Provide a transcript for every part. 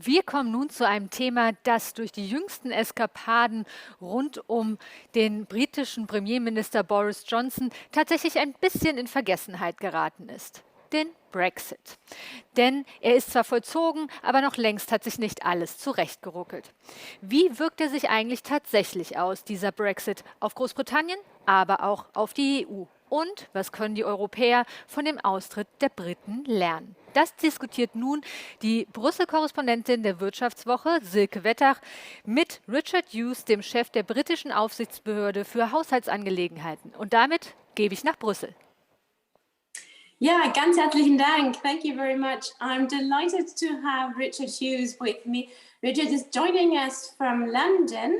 Wir kommen nun zu einem Thema, das durch die jüngsten Eskapaden rund um den britischen Premierminister Boris Johnson tatsächlich ein bisschen in Vergessenheit geraten ist. Den Brexit. Denn er ist zwar vollzogen, aber noch längst hat sich nicht alles zurechtgeruckelt. Wie wirkt er sich eigentlich tatsächlich aus, dieser Brexit, auf Großbritannien, aber auch auf die EU? Und was können die Europäer von dem Austritt der Briten lernen? Das diskutiert nun die Brüssel-Korrespondentin der WirtschaftsWoche, Silke Wettach, mit Richard Hughes, dem Chef der britischen Aufsichtsbehörde für Haushaltsangelegenheiten. Und damit gebe ich nach Brüssel. Ja, ganz herzlichen Dank. Thank you very much. I'm delighted to have Richard Hughes with me. Richard is joining us from London.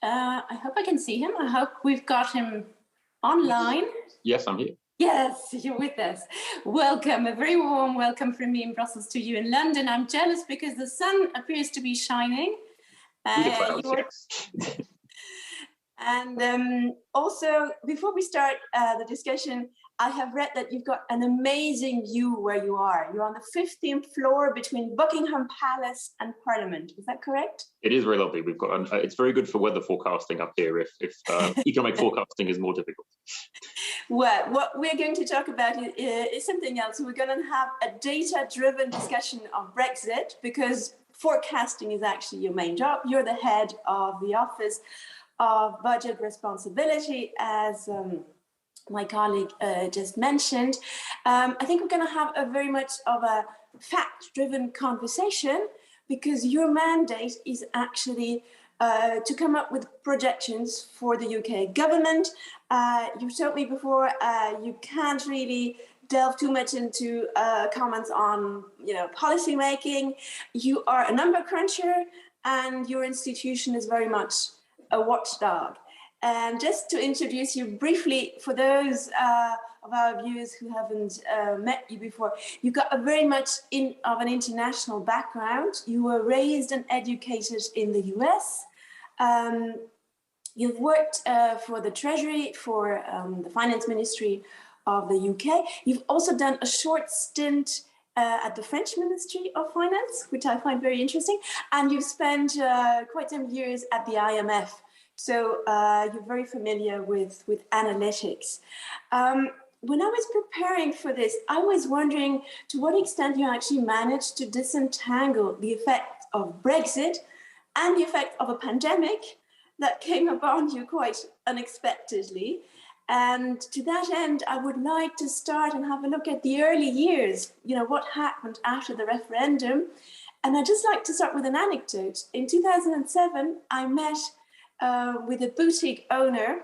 I hope I can see him. I hope we've got him online. Yes, I'm here. Yes, you're with us. Welcome, a very warm welcome from me in Brussels to you in London. I'm jealous because the sun appears to be shining. And also, before we start the discussion, I have read that you've got an amazing view where you are. You're on the 15th floor between Buckingham Palace and Parliament. Is that correct? It is very lovely. We've got it's very good for weather forecasting up here if economic forecasting is more difficult. Well, what we're going to talk about is something else. We're going to have a data-driven discussion of Brexit because forecasting is actually your main job. You're the head of the Office of Budget Responsibility, as my colleague just mentioned. I think we're going to have a very much of a fact-driven conversation because your mandate is actually to come up with projections for the UK government. You told me before you can't really delve too much into comments on policy making. You are a number cruncher and your institution is very much a watchdog. And just to introduce you briefly, for those of our viewers who haven't met you before, you've got a very much of an international background. You were raised and educated in the US. You've worked for the Treasury, for the Finance Ministry of the UK. You've also done a short stint at the French Ministry of Finance, which I find very interesting. And you've spent quite some years at the IMF. So you're very familiar with analytics. When I was preparing for this, I was wondering to what extent you actually managed to disentangle the effect of Brexit and the effect of a pandemic that came upon you quite unexpectedly. And to that end, I would like to start and have a look at the early years, what happened after the referendum. And I'd just like to start with an anecdote. In 2007, I met with a boutique owner.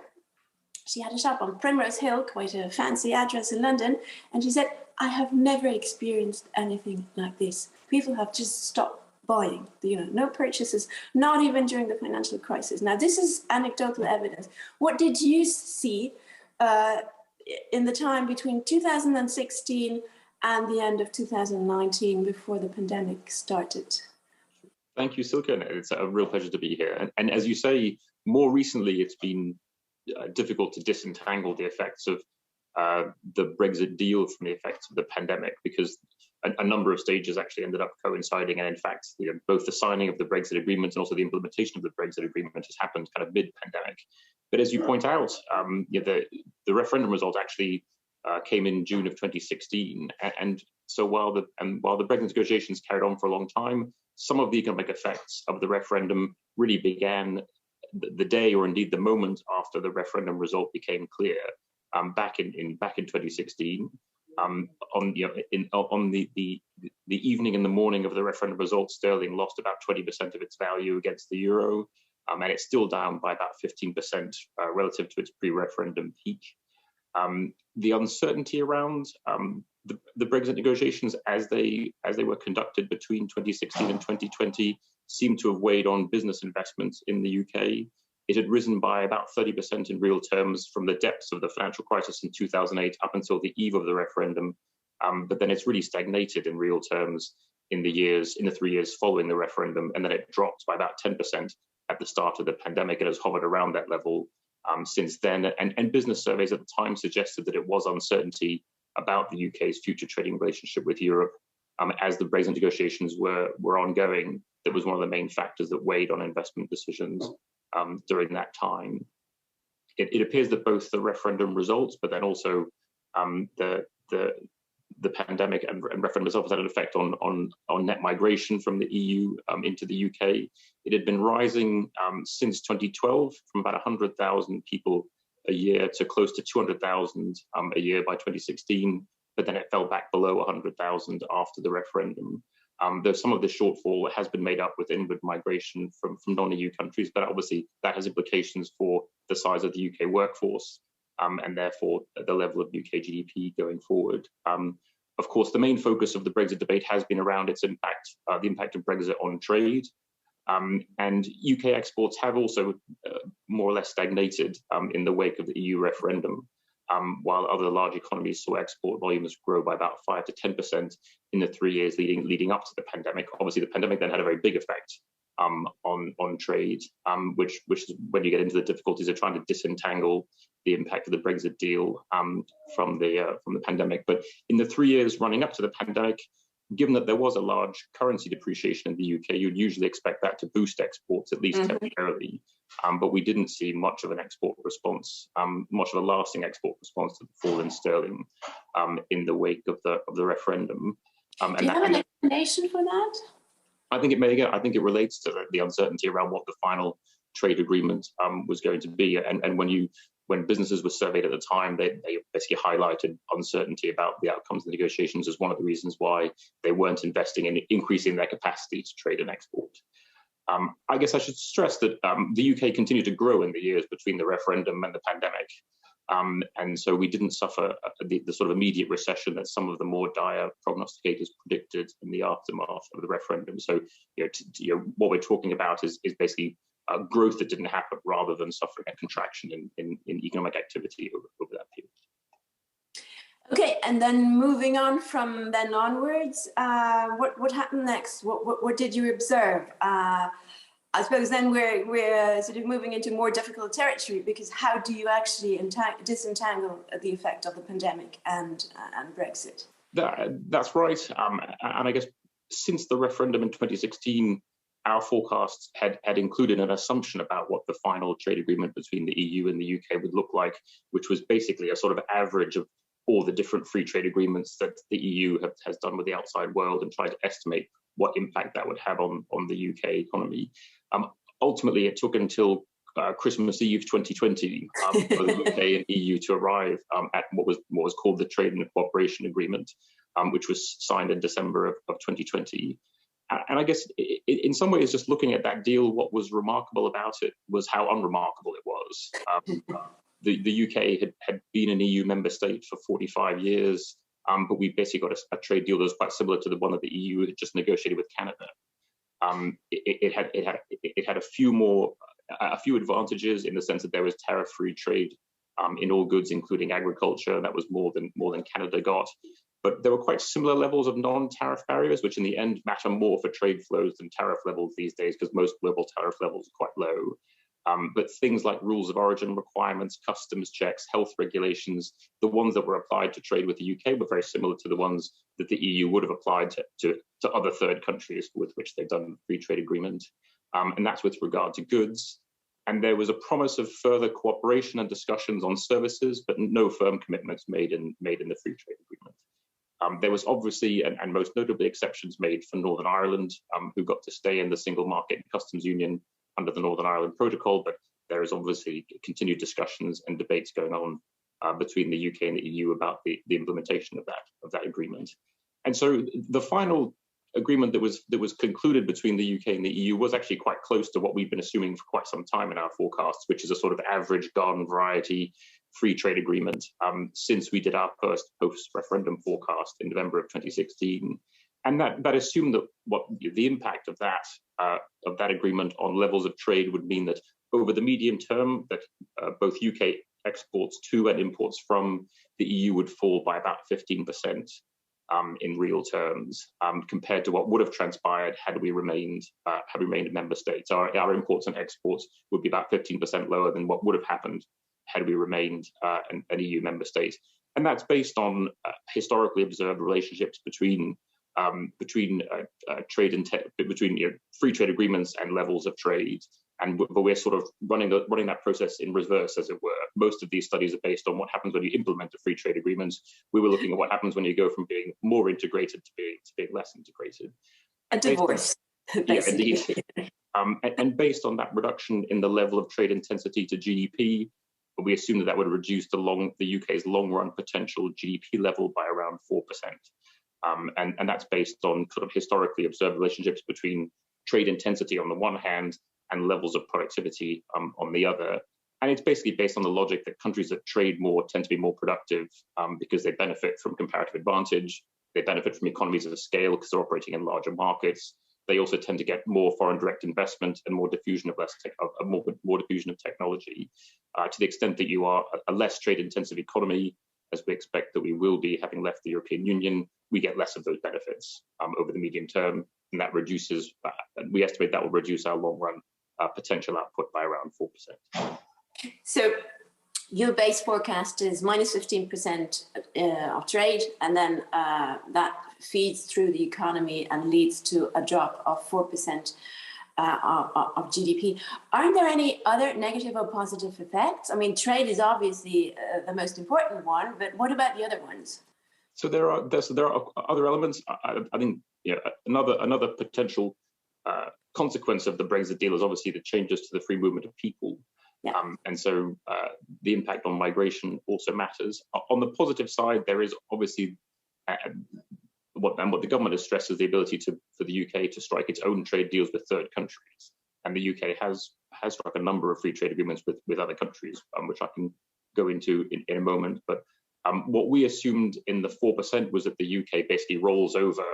She had a shop on Primrose Hill, quite a fancy address in London. And she said, I have never experienced anything like this. People have just stopped buying, no purchases, not even during the financial crisis. Now, this is anecdotal evidence. What did you see in the time between 2016 and the end of 2019 before the pandemic started? Thank you, Silke. It's a real pleasure to be here. And as you say, more recently, it's been difficult to disentangle the effects of the Brexit deal from the effects of the pandemic, because a number of stages actually ended up coinciding. And in fact, both the signing of the Brexit agreement and also the implementation of the Brexit agreement has happened kind of mid-pandemic. But as you point out, the referendum result actually came in June of 2016. And so while the Brexit negotiations carried on for a long time, some of the economic effects of the referendum really began the day, or indeed the moment after the referendum result became clear, back in 2016. On the evening and the morning of the referendum result, sterling lost about 20% of its value against the euro, and it's still down by about 15% relative to its pre-referendum peak. The uncertainty around the Brexit negotiations as they were conducted between 2016 and 2020 seemed to have weighed on business investments in the UK. It had risen by about 30% in real terms from the depths of the financial crisis in 2008 up until the eve of the referendum. But then it's really stagnated in real terms in the 3 years following the referendum. And then it dropped by about 10% at the start of the pandemic and has hovered around that level since then. And business surveys at the time suggested that it was uncertainty about the UK's future trading relationship with Europe as the Brexit negotiations were ongoing, that was one of the main factors that weighed on investment decisions during that time. It appears that both the referendum results, but then also the pandemic and referendum results had an effect on net migration from the EU into the UK. It had been rising since 2012 from about 100,000 people a year to close to 200,000 a year by 2016, but then it fell back below 100,000 after the referendum. Though some of the shortfall has been made up with inward migration from non-EU countries, but obviously that has implications for the size of the UK workforce and therefore the level of UK GDP going forward. Of course, the main focus of the Brexit debate has been around its impact, the impact of Brexit on trade. And UK exports have also more or less stagnated in the wake of the EU referendum, while other large economies saw export volumes grow by about 5 to 10% in the 3 years leading up to the pandemic. Obviously, the pandemic then had a very big effect on trade, which is when you get into the difficulties of trying to disentangle the impact of the Brexit deal from the pandemic. But in the 3 years running up to the pandemic, given that there was a large currency depreciation in the UK, you'd usually expect that to boost exports, at least temporarily. But we didn't see much of an export response, much of a lasting export response to the fall in sterling in the wake of the referendum. Do you have an explanation for that? I think it relates to the uncertainty around what the final trade agreement was going to be. And when businesses were surveyed at the time, they basically highlighted uncertainty about the outcomes of the negotiations as one of the reasons why they weren't investing in increasing their capacity to trade and export. I guess I should stress that the UK continued to grow in the years between the referendum and the pandemic. And so we didn't suffer the sort of immediate recession that some of the more dire prognosticators predicted in the aftermath of the referendum. So what we're talking about is basically growth that didn't happen rather than suffering a contraction in economic activity over that period. Okay, and then moving on from then onwards, what happened next? What did you observe? I suppose then we're sort of moving into more difficult territory, because how do you actually disentangle the effect of the pandemic and Brexit? That's right. And I guess since the referendum in 2016, our forecasts had included an assumption about what the final trade agreement between the EU and the UK would look like, which was basically a sort of average of all the different free trade agreements that the EU has done with the outside world, and tried to estimate what impact that would have on the UK economy. Ultimately, it took until Christmas Eve 2020 for the UK and EU to arrive at what was called the Trade and Cooperation Agreement, which was signed in December of 2020. And I guess in some ways, just looking at that deal, what was remarkable about it was how unremarkable it was. The UK had been an EU member state for 45 years, but we basically got a trade deal that was quite similar to the one that the EU had just negotiated with Canada. It had a few advantages in the sense that there was tariff-free trade in all goods, including agriculture. That was more than Canada got. But there were quite similar levels of non-tariff barriers, which in the end matter more for trade flows than tariff levels these days, because most global tariff levels are quite low. But things like rules of origin requirements, customs checks, health regulations, the ones that were applied to trade with the UK were very similar to the ones that the EU would have applied to other third countries with which they've done free trade agreement. And that's with regard to goods. And there was a promise of further cooperation and discussions on services, but no firm commitments made in the free trade agreement. There was obviously, and most notably, exceptions made for Northern Ireland, who got to stay in the single market and customs union under the Northern Ireland Protocol, but there is obviously continued discussions and debates going on between the UK and the EU about the implementation of that agreement. And so the final agreement that was concluded between the UK and the EU was actually quite close to what we've been assuming for quite some time in our forecasts, which is a sort of average garden variety free trade agreement since we did our first post-referendum forecast in November of 2016. And that assumed that what the impact of that agreement on levels of trade would mean that over the medium term, that both UK exports to and imports from the EU would fall by about 15% in real terms, compared to what would have transpired had we remained a member state. So our imports and exports would be about 15% lower than what would have happened had we remained an EU member state. And that's based on historically observed relationships between between trade and between free trade agreements and levels of trade. But we're sort of running that process in reverse, as it were. Most of these studies are based on what happens when you implement a free trade agreement. We were looking at what happens when you go from being more integrated to being less integrated. A divorce, basically. Yeah, indeed. And based on that reduction in the level of trade intensity to GDP, we assume that would reduce the UK's long-run potential GDP level by around 4%. And that's based on sort of historically observed relationships between trade intensity on the one hand and levels of productivity on the other. And it's basically based on the logic that countries that trade more tend to be more productive because they benefit from comparative advantage. They benefit from economies of scale because they're operating in larger markets. They also tend to get more foreign direct investment and more diffusion of more diffusion of technology. To the extent that you are a less trade-intensive economy, as we expect that we will be having left the European Union, we get less of those benefits over the medium term, and that reduces. We estimate that will reduce our long-run potential output by around 4%. So your base forecast is minus 15% of trade, and then that feeds through the economy and leads to a drop of 4% of GDP. Aren't there any other negative or positive effects? I mean, trade is obviously the most important one, but what about the other ones? So there are other elements. I think another potential consequence of the Brexit deal is obviously the changes to the free movement of people. Yeah. And so the impact on migration also matters. On the positive side, there is obviously what the government has stressed is the ability for the UK to strike its own trade deals with third countries. And the UK has struck a number of free trade agreements with other countries, which I can go into in a moment. But what we assumed in the 4% was that the UK basically rolls over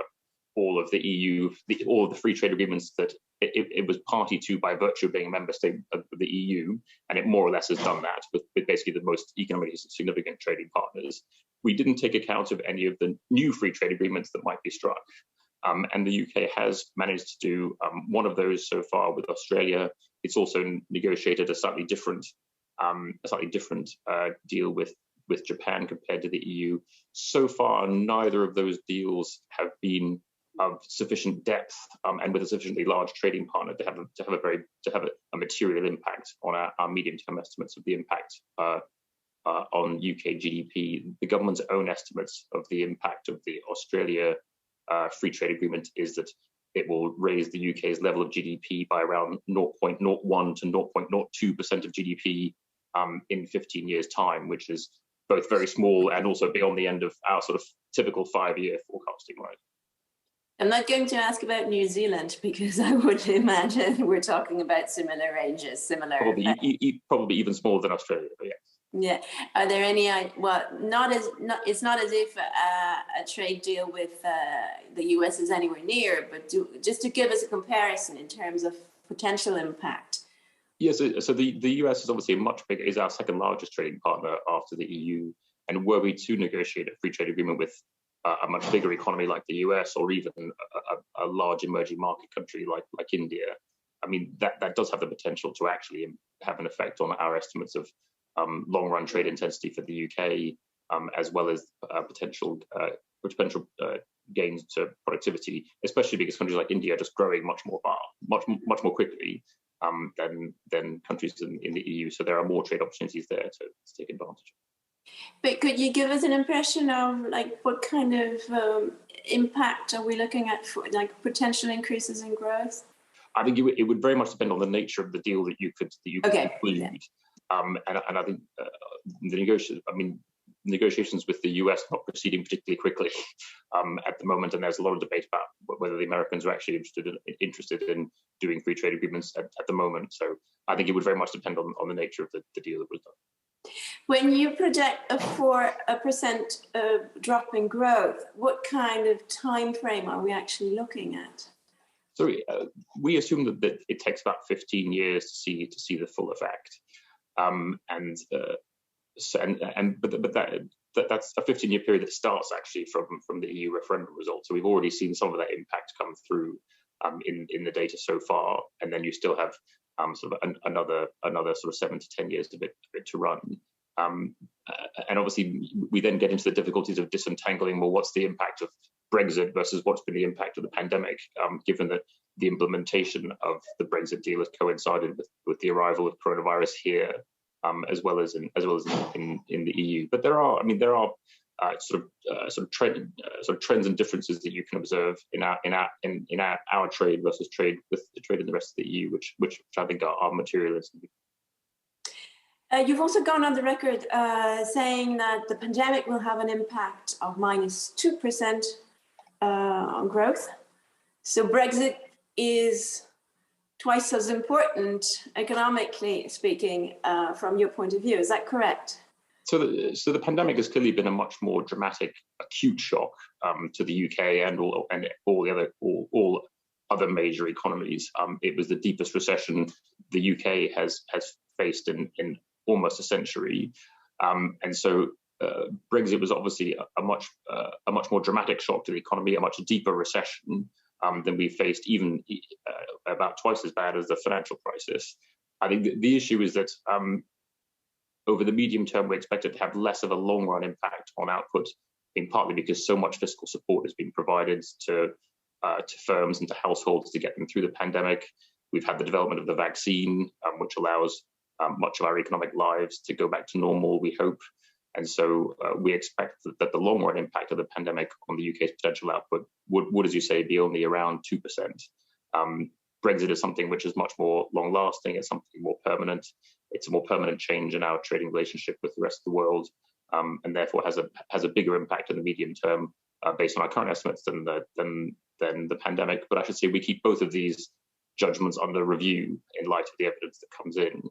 all of the EU, all of the free trade agreements that it was party to by virtue of being a member state of the EU, and it more or less has done that with basically the most economically significant trading partners. We didn't take account of any of the new free trade agreements that might be struck, and the UK has managed to do one of those so far with Australia. It's also negotiated a slightly different deal with Japan compared to the EU. So far, neither of those deals have been of sufficient depth and with a sufficiently large trading partner to have a material impact on our medium-term estimates of the impact on UK GDP. The government's own estimates of the impact of the Australia free trade agreement is that it will raise the UK's level of GDP by around 0.01 to 0.02% of GDP in 15 years' time, which is both very small and also beyond the end of our sort of typical 5-year forecasting, right? I'm not going to ask about New Zealand because I would imagine we're talking about similar ranges, probably even smaller than Australia. But yes. Yeah. Are there any? Well, it's not as if a trade deal with the US is anywhere near, but just to give us a comparison in terms of potential impact. Yes. So the US is obviously is our second largest trading partner after the EU, and were we to negotiate a free trade agreement with a much bigger economy like the US, or even a large emerging market country like India, I mean, that does have the potential to actually have an effect on our estimates of long-run trade intensity for the UK, as well as potential gains to productivity, especially because countries like India are just growing much more quickly than countries in the EU. So there are more trade opportunities there to take advantage of. But could you give us an impression of what kind of impact are we looking at for potential increases in growth? I think it would very much depend on the nature of the deal that you could conclude. Yeah. And I think negotiations with the US are not proceeding particularly quickly at the moment, and there's a lot of debate about whether the Americans are actually interested in doing free trade agreements at the moment. So I think it would very much depend on the nature of the deal that was done. When you project a 4% drop in growth, what kind of time frame are we actually looking at? So we assume that it takes about 15 years to see the full effect, but that's a 15-year period that starts actually from the EU referendum result. So we've already seen some of that impact come through in the data so far, and then you still have sort of another sort of 7 to 10 years of it to run. And obviously, we then get into the difficulties of disentangling. Well, what's the impact of Brexit versus what's been the impact of the pandemic, given that the implementation of the Brexit deal has coincided with the arrival of coronavirus here, as well as in the EU. But there are trends and differences that you can observe in our trade versus trade in the rest of the EU, which I think are material. You've also gone on the record saying that the pandemic will have an impact of -2% on growth. So Brexit is twice as important, economically speaking, from your point of view. Is that correct? So the pandemic has clearly been a much more dramatic, acute shock to the UK and all other major economies. It was the deepest recession the UK has faced in almost a century, and so Brexit was obviously a much more dramatic shock to the economy, a much deeper recession than we faced, even about twice as bad as the financial crisis. I think the issue is that over the medium term, we expect it to have less of a long-run impact on output, in partly because so much fiscal support has been provided to firms and to households to get them through the pandemic. We've had the development of the vaccine, which allows much of our economic lives to go back to normal, we hope. And so we expect that the long-run impact of the pandemic on the UK's potential output would, as you say, be only around 2%. Brexit is something which is much more long-lasting. It's something more permanent. It's a more permanent change in our trading relationship with the rest of the world, and therefore has a bigger impact in the medium term, based on our current estimates, than the pandemic. But I should say we keep both of these judgments under review in light of the evidence that comes in.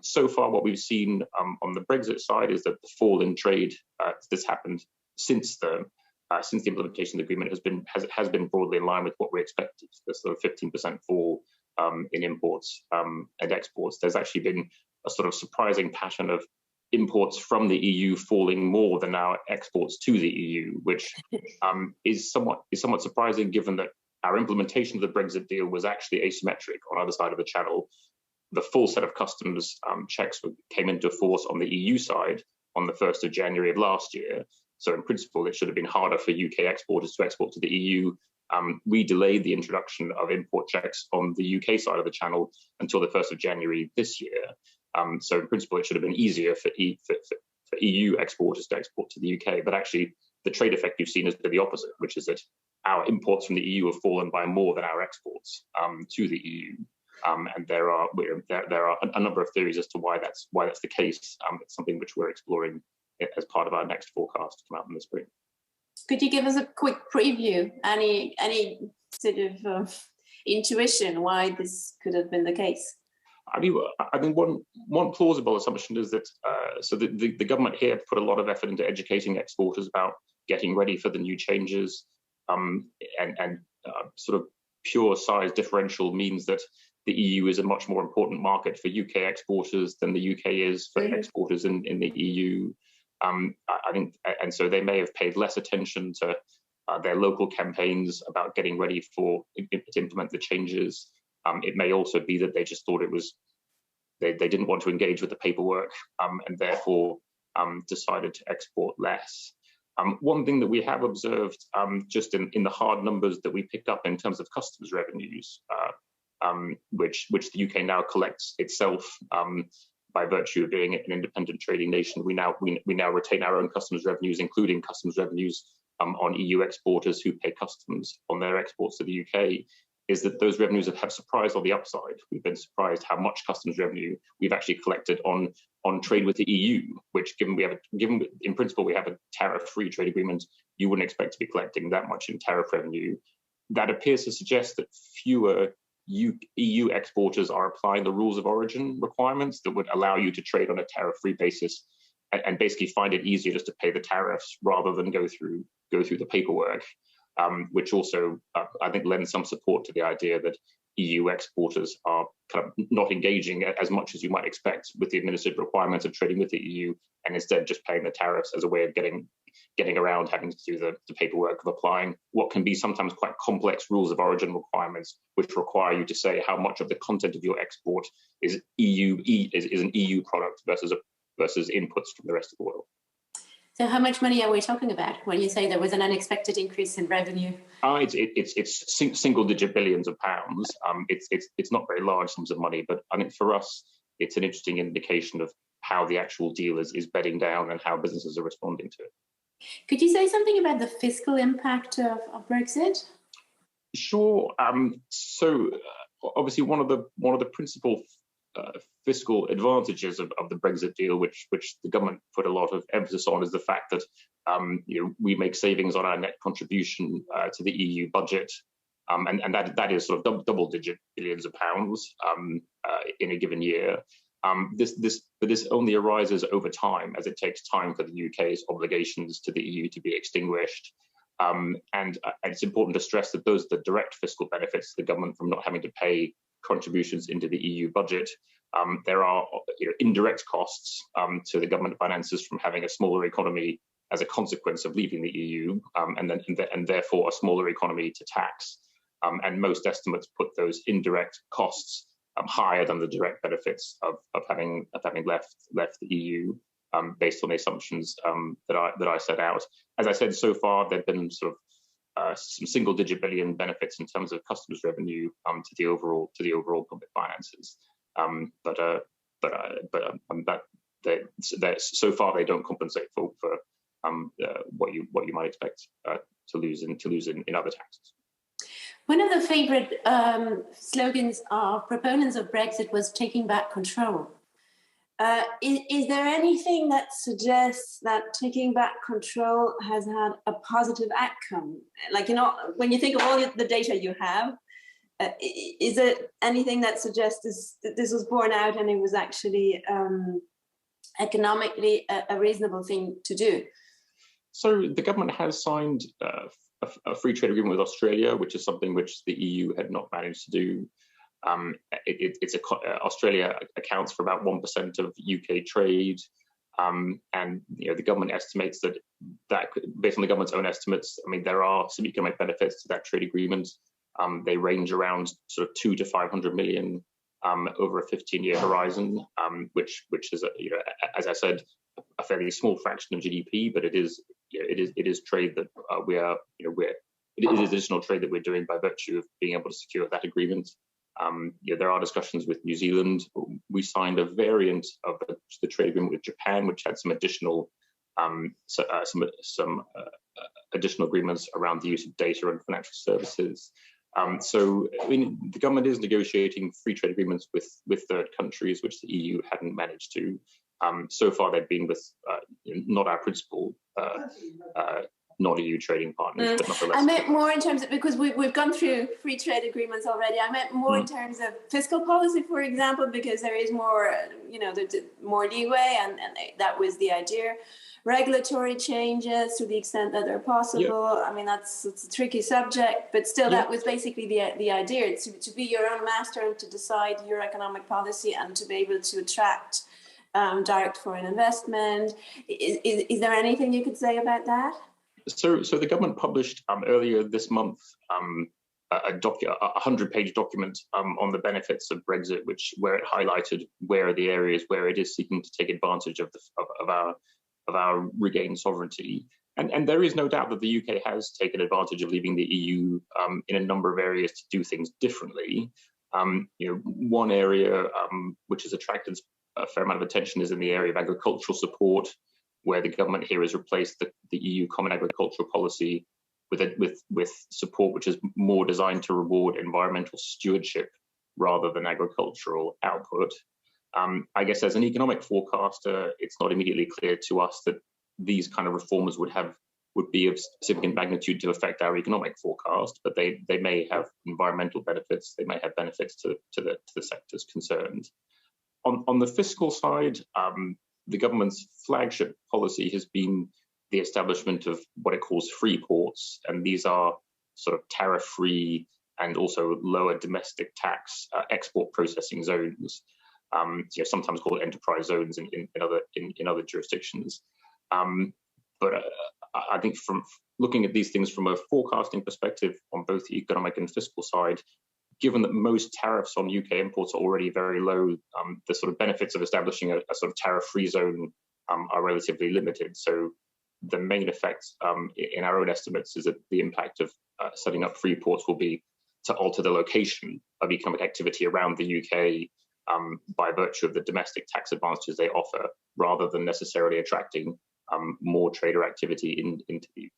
So far, what we've seen on the Brexit side is that the fall in trade that's happened since the implementation of the agreement has been broadly in line with what we expected. There's sort of 15% fall in imports and exports. There's actually been a sort of surprising pattern of imports from the EU falling more than our exports to the EU, which is somewhat surprising, given that our implementation of the Brexit deal was actually asymmetric on either side of the Channel. The full set of customs checks came into force on the EU side on the 1st of January of last year. So in principle, it should have been harder for UK exporters to export to the EU. We delayed the introduction of import checks on the UK side of the Channel until the 1st of January this year. So in principle, it should have been easier for EU exporters to export to the UK. But actually, the trade effect you've seen has been the opposite, which is that our imports from the EU have fallen by more than our exports to the EU. And there are a number of theories as to why that's the case. It's something which we're exploring as part of our next forecast to come out in the spring. Could you give us a quick preview? Any sort of intuition why this could have been the case? I mean, one plausible assumption is that the government here put a lot of effort into educating exporters about getting ready for the new changes, and sort of pure size differential means that the EU is a much more important market for UK exporters than the UK is for exporters in the EU. I think, and so they may have paid less attention to their local campaigns about getting ready to implement the changes. It may also be that they just thought they didn't want to engage with the paperwork, and therefore decided to export less. One thing that we have observed, just in the hard numbers that we picked up in terms of customs revenues, which the UK now collects itself by virtue of being an independent trading nation, we now retain our own customs revenues, including customs revenues on EU exporters who pay customs on their exports to the UK. Is that those revenues have surprised on the upside. We've been surprised how much customs revenue we've actually collected on trade with the EU, which given in principle we have a tariff-free trade agreement, you wouldn't expect to be collecting that much in tariff revenue. That appears to suggest that fewer EU exporters are applying the rules of origin requirements that would allow you to trade on a tariff-free basis, and basically find it easier just to pay the tariffs rather than go through the paperwork. Which also, I think, lends some support to the idea that EU exporters are kind of not engaging as much as you might expect with the administrative requirements of trading with the EU, and instead just paying the tariffs as a way of getting around having to do the paperwork of applying what can be sometimes quite complex rules of origin requirements, which require you to say how much of the content of your export is an EU product versus inputs from the rest of the world. So how much money are we talking about when you say there was an unexpected increase in revenue? It's single-digit billions of pounds. It's not very large sums of money, but I think for us, it's an interesting indication of how the actual deal is bedding down and how businesses are responding to it. Could you say something about the fiscal impact of Brexit? Sure. Obviously, one of the principal fiscal advantages of the Brexit deal, which the government put a lot of emphasis on, is the fact that we make savings on our net contribution to the EU budget, and that is sort of double-digit billions of pounds in a given year. This only arises over time, as it takes time for the UK's obligations to the EU to be extinguished. And it's important to stress that those are the direct fiscal benefits to the government from not having to pay contributions into the EU budget. There are indirect costs to the government finances from having a smaller economy as a consequence of leaving the EU, and therefore a smaller economy to tax. And most estimates put those indirect costs higher than the direct benefits of having left the EU, based on the assumptions that I set out. As I said, so far there've been sort of some single-digit billion benefits in terms of customs revenue to the overall public finances. So far they don't compensate for what you might expect to lose in other taxes. One of the favorite slogans of proponents of Brexit was taking back control. Is there anything that suggests that taking back control has had a positive outcome? Like, when you think of all the data you have, is there anything that suggests this was borne out and it was actually economically a reasonable thing to do? So the government has signed a free trade agreement with Australia, which is something which the EU had not managed to do. Australia accounts for about 1% of UK trade, and the government estimates that based on the government's own estimates, I mean, there are some economic benefits to that trade agreement. They range around sort of 200 to 500 million over a 15-year horizon, which is as I said, a fairly small fraction of GDP, but it is trade that it is additional trade that we're doing by virtue of being able to secure that agreement. There are discussions with New Zealand. We signed a variant of the trade agreement with Japan, which had some additional additional agreements around the use of data and financial services. So, I mean, the government is negotiating free trade agreements with third countries, which the EU hadn't managed to. So far, they've been with not our principal non-EU trading partners, but nonetheless. I meant more in terms of, because we've gone through free trade agreements already. I meant more in terms of fiscal policy, for example, because there is more, more leeway, and that was the idea. Regulatory changes to the extent that they're possible. Yeah. I mean, it's a tricky subject, but still, that was basically the idea, to be your own master and to decide your economic policy and to be able to attract direct foreign investment. Is there anything you could say about that? So the government published earlier this month a 100-page document on the benefits of Brexit, where it highlighted where are the areas where it is seeking to take advantage of our regained sovereignty. And there is no doubt that the UK has taken advantage of leaving the EU in a number of areas to do things differently. One area which has attracted a fair amount of attention is in the area of agricultural support, where the government here has replaced the EU Common Agricultural Policy with support which is more designed to reward environmental stewardship rather than agricultural output. I guess as an economic forecaster, it's not immediately clear to us that these kind of reforms would be of significant magnitude to affect our economic forecast, but they may have environmental benefits. They may have benefits to the sectors concerned. On the fiscal side, the government's flagship policy has been the establishment of what it calls free ports, and these are sort of tariff-free and also lower domestic tax export processing zones, sometimes called enterprise zones in other jurisdictions. But I think from looking at these things from a forecasting perspective on both the economic and fiscal side, given that most tariffs on UK imports are already very low, the sort of benefits of establishing a sort of tariff-free zone are relatively limited. So the main effect in our own estimates is that the impact of setting up free ports will be to alter the location of economic activity around the UK by virtue of the domestic tax advantages they offer, rather than necessarily attracting more trader activity into the UK.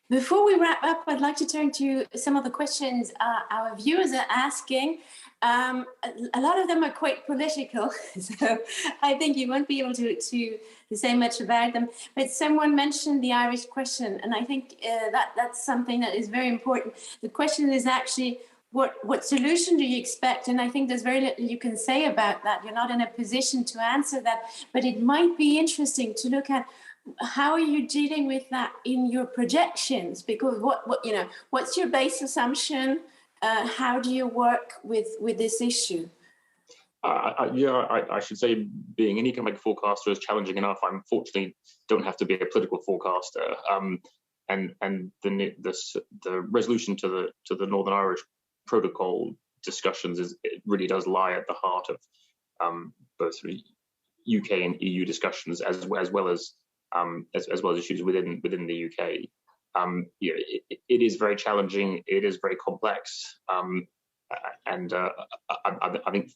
Before we wrap up, I'd like to turn to some of the questions our viewers are asking. A lot of them are quite political, so I think you won't be able to say much about them. But someone mentioned the Irish question, and I think that's something that is very important. The question is actually, what solution do you expect? And I think there's very little you can say about that. You're not in a position to answer that, but it might be interesting to look at how are you dealing with that in your projections? Because what's your base assumption? How do you work with this issue? I should say, being an economic forecaster is challenging enough. I unfortunately don't have to be a political forecaster. And the resolution to the Northern Irish Protocol discussions it really does lie at the heart of both UK and EU discussions, as well as issues within the UK. It is very challenging. It is very complex, and I think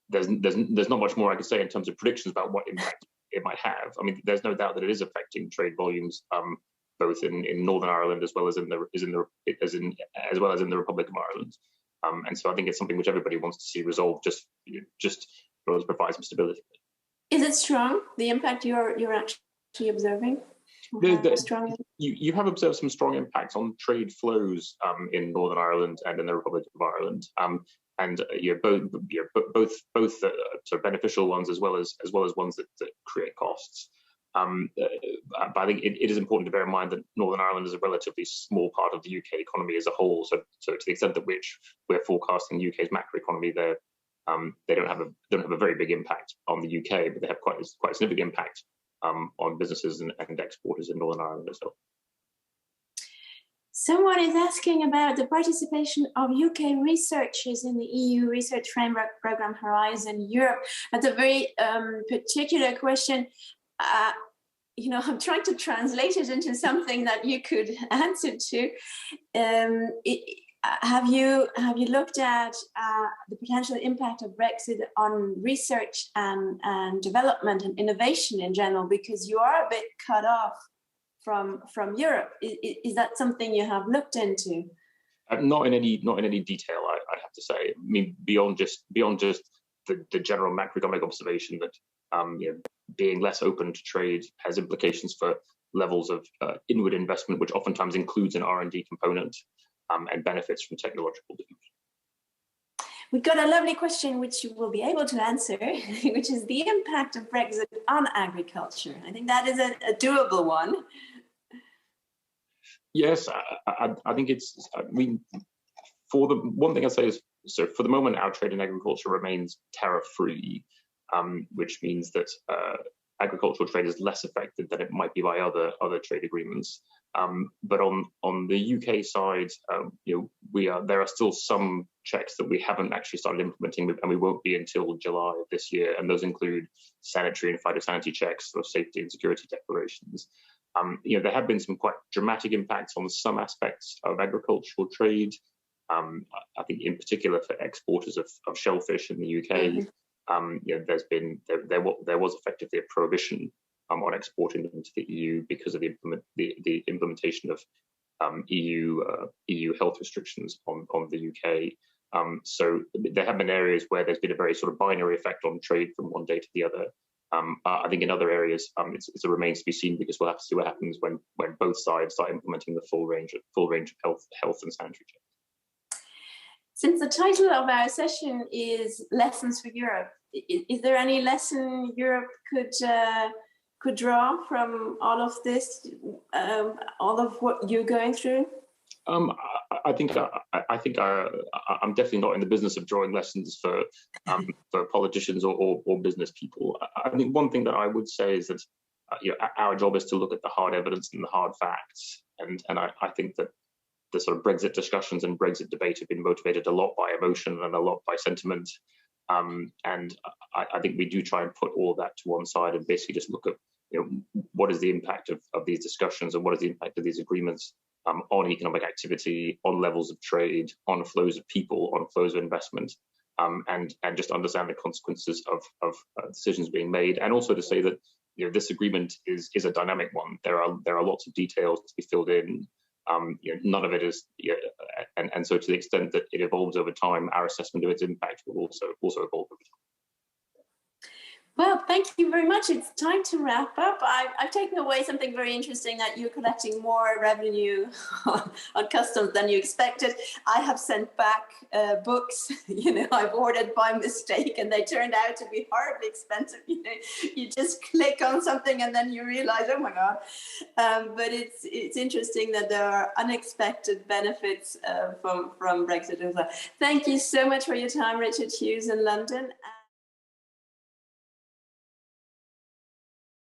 there's not much more I could say in terms of predictions about what impact it might have. I mean, there's no doubt that it is affecting trade volumes, both in Northern Ireland as well as in the Republic of Ireland, and so I think it's something which everybody wants to see resolved, just to provide some stability. Is it strong, the impact you're actually observing? You have observed some strong impacts on trade flows in Northern Ireland and in the Republic of Ireland, and both sort of beneficial ones as well as ones that create costs. But I think it is important to bear in mind that Northern Ireland is a relatively small part of the UK economy as a whole. So to the extent that which we're forecasting the UK's macroeconomy, they don't have a very big impact on the UK, but they have quite a significant impact on businesses and exporters in Northern Ireland as well. Someone is asking about the participation of UK researchers in the EU research framework program Horizon Europe. That's a very particular question. I'm trying to translate it into something that you could answer to. Have you looked at the potential impact of Brexit on research and development and innovation in general? Because you are a bit cut off from Europe. Is that something you have looked into? Not in any detail, I have to say. I mean, beyond just the general macroeconomic observation that being less open to trade has implications for levels of inward investment, which oftentimes includes an R&D component. And benefits from technological development. We've got a lovely question which you will be able to answer, which is the impact of Brexit on agriculture. I think that is a doable one. Yes, I think it's. I mean, for the one thing I'd say is, so for the moment, our trade in agriculture remains tariff-free, which means that agricultural trade is less affected than it might be by other trade agreements. But on the UK side, there are still some checks that we haven't actually started implementing, and we won't be until July of this year. And those include sanitary and phytosanitary checks, or safety and security declarations. There have been some quite dramatic impacts on some aspects of agricultural trade. I think, in particular, for exporters of shellfish in the UK. There was effectively a prohibition on exporting them to the EU because of the implementation of EU health restrictions on the UK. So there have been areas where there's been a very sort of binary effect on trade from one day to the other. I think in other areas it remains to be seen, because we'll have to see what happens when both sides start implementing the full range of health and sanitary checks. Since the title of our session is Lessons for Europe, is there any lesson Europe could draw from all of this, all of what you're going through? I think I'm definitely not in the business of drawing lessons for politicians or business people. I think one thing that I would say is that our job is to look at the hard evidence and the hard facts, and I think that the sort of Brexit discussions and Brexit debate have been motivated a lot by emotion and a lot by sentiment. And I think we do try and put all that to one side and basically just look at what is the impact of these discussions, and what is the impact of these agreements on economic activity, on levels of trade, on flows of people, on flows of investment, and just understand the consequences of decisions being made, and also to say that this agreement is a dynamic one. There are lots of details to be filled in. None of it is, and so to the extent that it evolves over time, our assessment of its impact will also evolve over time. Well, thank you very much. It's time to wrap up. I've taken away something very interesting, that you're collecting more revenue on customs than you expected. I have sent back books, I've ordered by mistake, and they turned out to be horribly expensive. You just click on something and then you realize, oh my God. But it's interesting that there are unexpected benefits from Brexit as well. Thank you so much for your time, Richard Hughes in London.